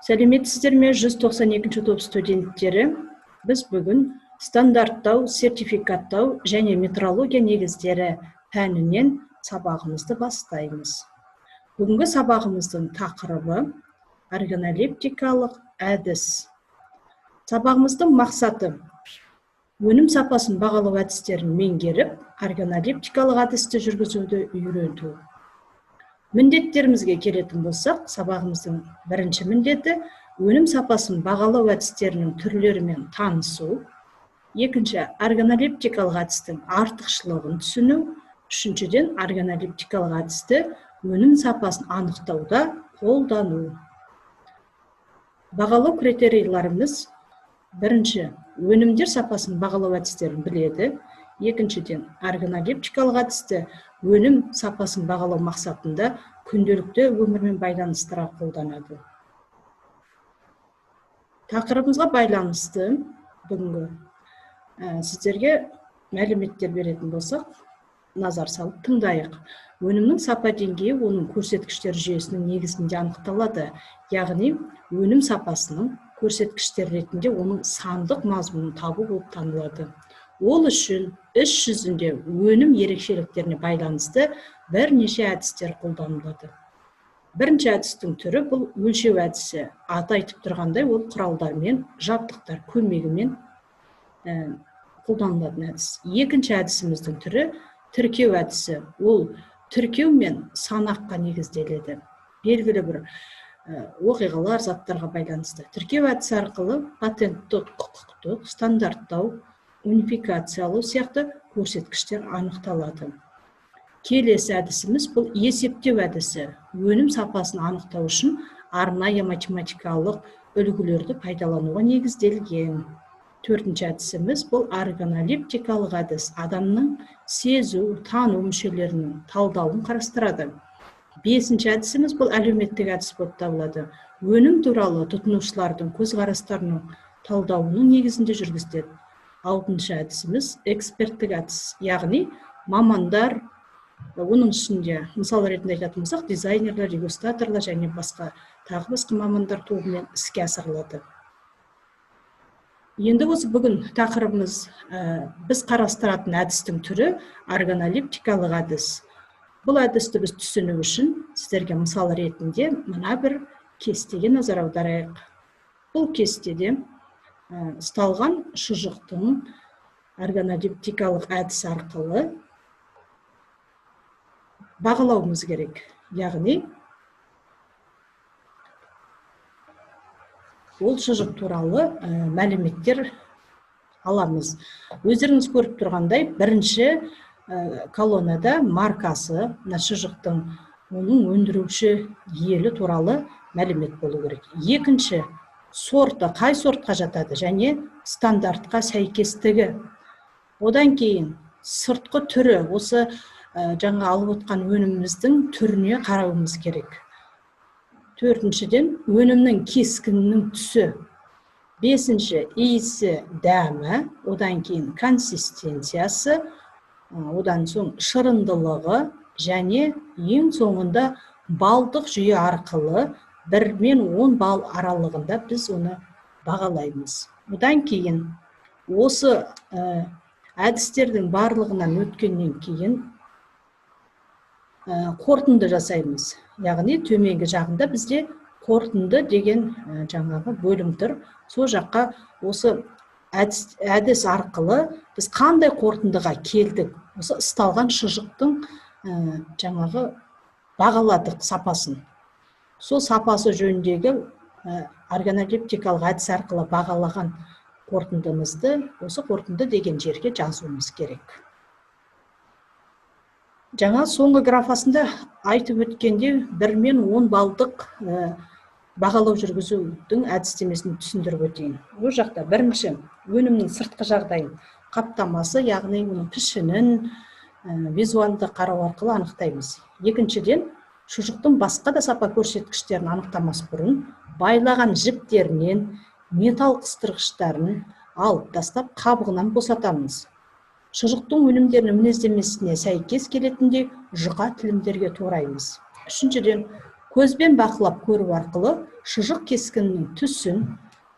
Сәлеметсіздер ме 192 топ студенттері? Біз бүгін стандарттау, сертификаттау және метрология негіздері пәнінен сабағымызды бастаймыз. Бүгінгі сабағымыздың тақырыбы органолептикалық әдіс. Сабағымыздың мақсаты өнім сапасын бағалау әдістерін меңгеріп, органолептикалық әдісті жүргізуді үйрету. Міндеттерімізге келетін болсақ, сабағымыздың бірінші міндеті өнім сапасын бағалау әдістерінің түрлерімен танысу. Екінші, органолептикалық әдістің артықшылығын түсіну. Үшіншіден, органолептикалық әдісті өнім сапасын анықтауда қолдану. Бағалау критерийлеріміз: бірінші, өнімдер сапасын бағалау әдістерін біледі. Екіншіден, органолептикалық әдісті өнім сапасын бағалау мақсатында күнделікті өмірмен байланыстыра қолданады. Тақырыбымызға байланысты бүгінгі сіздерге мәліметтер беретін болсақ, назар салып тыңдайық. Өнімнің сапа деңгейі оның көрсеткіштер жүйесінің негізінде анықталады. Яғни, өнім сапасының көрсеткіштер ретінде оның сандық мазмұнын табу болып танылады. Ол үшін іс жүзінде өнім ерекшеліктеріне байланысты бірнеше әдістер қолданылады. Бірінші әдістің түрі бұл өлшеу әдісі. Аты айтып тұрғандай, ол құралдармен, жабдықтар көмегімен қолданылатын әдіс. Екінші әдісіміздің түрі тіркеу әдісі. Ол тіркеу мен санаққа негізделеді. Белгілі бір оқиғалар, заттарға байланысты. Тіркеу әдісі арқылы патенттік, құқықтық, стандарттау, унификациялау сияқты көрсеткіштер анықталады. Келесі әдісіміз бұл есептеу әдісі. Өнім сапасын анықтау үшін арнайы математикалық үлгілерді пайдалануға негізделген. Төртінші әдісіміз бұл органолептикалық әдіс. Адамның сезу, тану мүшелерінің талдауын қарастырады. Бесінші әдісіміз бұл әлеуметтік әдіс болып табылады. Өнім туралы тұтынушылардың көзқарастарының талдауының негізінде жүргізіледі. Алтыншы әдісіміз эксперттік әдіс. Яғни, мамандар, оның ішінде мысал ретінде айтатын болсақ, дизайнерлер, дегустаторлар және тағы басқа мамандар тобымен іске асырылады. Енді осы бүгін тақырыбымыз біз қарастыратын әдістің түрі органолептикалық әдіс. Бұл әдісті біз түсіну үшін сіздерге мысал ретінде мына бір кестеге назар аударайық. Бұл кестеде ұсталған шұжықтың органолептикалық әдіс арқылы бағалауымыз керек. Яғни, ол шұжық туралы мәліметтер аламыз. Өздеріңіз көріп тұрғандай, бірінші колоннада маркасы, шұжықтың оның өндіруші елі туралы мәлімет болу керек. Екінші, сорты, қай сортқа жатады және стандартқа сәйкестігі. Одан кейін сыртқы түрі, осы жаңа алып отқан өніміміздің түріне қарауымыз керек. Төртіншіден, өнімнің кескінінің түсі. Бесінші, иісі, дәмі, одан кейін консистенциясы, одан соң шырындылығы және ең соңында балдық жүйе арқылы 1 мен 10 балл аралығында біз оны бағалаймыз. Одан кейін осы әдістердің барлығынан өткеннен кейін қорытынды жасаймыз. Яғни төменгі жағында бізде қорытынды деген жаңағы бөлім тұр. Сол жаққа осы әдіс арқылы біз қандай қорытындыға келдік? Осы ұсталған шұжықтың жаңағы бағаладық сапасын. Сол сапасы жөніндегі органолептикалық әдіс арқылы бағалаған қорытындымызды осы қорытынды деген жерге жазуымыз керек. Жаңа соңғы графасында айтып өткенде 1 мен 10 балдық бағалау жүргізудің әдістемесін түсіндіріп өтейін. Ол жақта бірінші өнімнің сыртқы жағдайын, қаптамасы, яғни оның пішінін визуалды қарау арқылы анықтаймыз. Екіншіден, шұжықтың басқа да сапа көрсеткіштерін анықтамас бұрын байлаған жіптерінен металл қыстырғыштарын алып тастап қабығынан босатамыз. шұжықтың өнімдерінің мінездемесіне сәйкес келетіндей жұқа тілімдерге тураймыз. Үшіншіден, көзбен бақылап көру арқылы шұжық кескінінің түсін,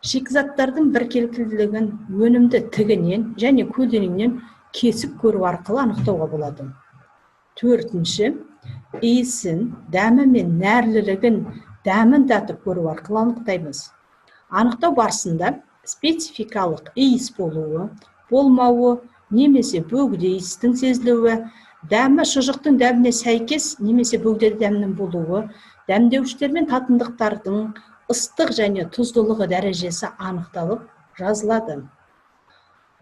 шикізаттардың біркелкілігін өнімді тігінен және көлденеңнен кесіп көру арқылы анықтауға болады. Төртінші, иісін, дәмі мен нәрлілігін, дәмін татып көру арқылы анықтаймыз. Анықтау барысында спецификалық иіс болуы, болмауы, немесе бөгде иістің сезілуі, дәмі шұжықтың дәміне сәйкес немесе бөгде дәмнің болуы, дәмдеуіштер мен татымдықтардың ыстық және тұздылығы дәрежесі анықталып жазылады.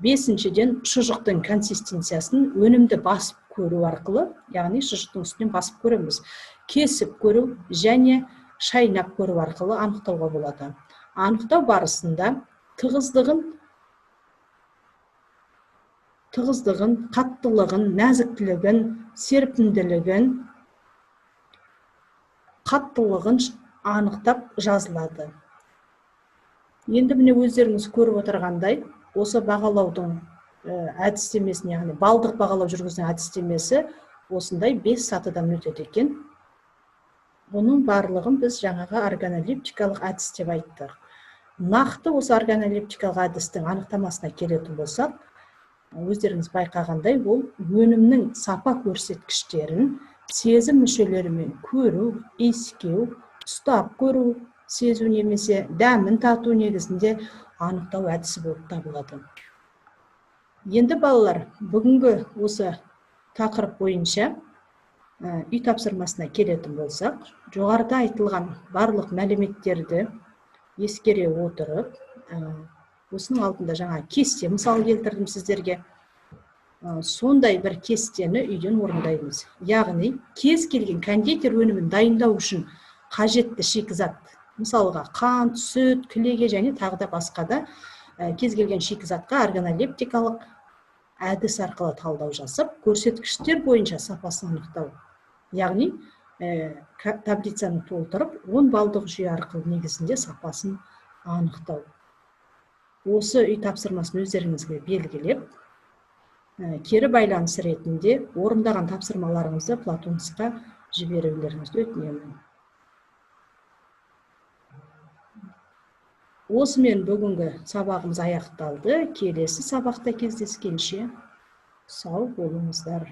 Бесіншіден, шұжықтың консистенциясын өнімді басып көру арқылы, яғни шұжықтың үстінен басып көреміз, кесіп көру және шайнап көру арқылы анықтауға болады. Анықтау барысында тығыздығын, қаттылығын, нәзіктілігін, серпімділігін, қаттылығын анықтап жазылады. Енді міне өздеріңіз көріп отырғандай, осы бағалаудың әдістемесін, яғни балдық бағалау жүргізген әдістемесі осындай 5 сатыдан өтеді екен. Бұның барлығын біз жаңағы органолептикалық әдіс деп айттық. Нақты осы органолептикалық әдістің анықтамасына келетін болсақ, өздеріңіз байқағандай, ол өнімнің сапа көрсеткіштерін сезім мүшелерімен көру, иіскеу, ұстап көру, сезу немесе дәмін тату негізінде анықтау әдісі болып табылады. Енді балалар, бүгінгі осы тақырып бойынша үй тапсырмасына келетін болсақ, жоғарыда айтылған барлық мәліметтерді ескере отырып, осының алдында жаңа кесте мысал келтірдім сіздерге. Сондай бір кестені үйден орындаймыз. Яғни, кез келген кондитер өнімін дайындау үшін қажетті шикізат, мысалға қант, сүт, кілеге және тағы да басқа да кез келген шикізатқа органолептикалық әдіс арқылы талдау жасап, көрсеткіштер бойынша сапасын анықтау. Яғни, таблицаны толтырып, 10 балдық жүйе арқылы негізінде сапасын анықтау. Осы үй тапсырмасын өздеріңізге белгілеп, кері байланыс ретінде орындаған тапсырмаларыңызды Платонцқа жіберулеріңізді өтінемін. Осымен бүгінгі сабағымыз аяқталды. Келесі сабақта кездескенше сау болыңыздар.